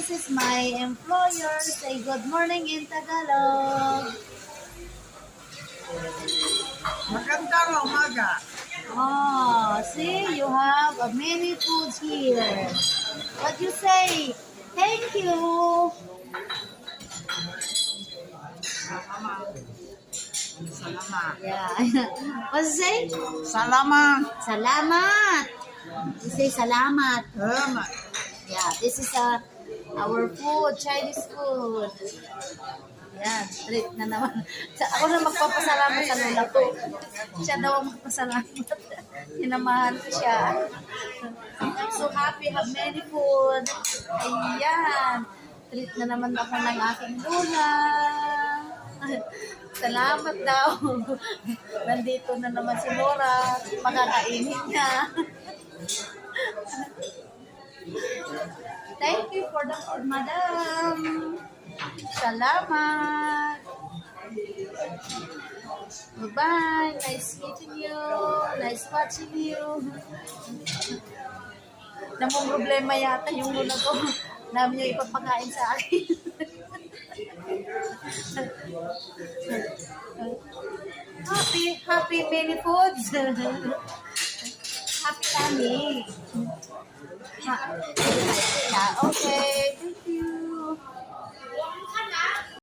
this is my employer. Say good morning in Tagalog. Magandang umaga. Oh, see, you have many foods here. What you say? Thank you. Salamat. Yeah. What you say? Salamat. Salamat. You say salamat. Salamat. Yeah, this is our food, Chinese food. Yan, treat na naman. Ako na magpapasalamat sa lola ko. Siya daw ang magpasalamat. Sinamahan ko siya. I'm so happy, have many food. Ayan. Treat na naman ako ng aking lola. Salamat daw. Nandito na naman si Nora. Makakainin niya. Thank you for the food, madam. Salamat. Bye-bye. Nice meeting you. Nice watching you. Namang problema yata yung luna ko. Namin yung ipapakain sa akin. Happy many foods. Happy tummy. Yeah, okay. Thank you.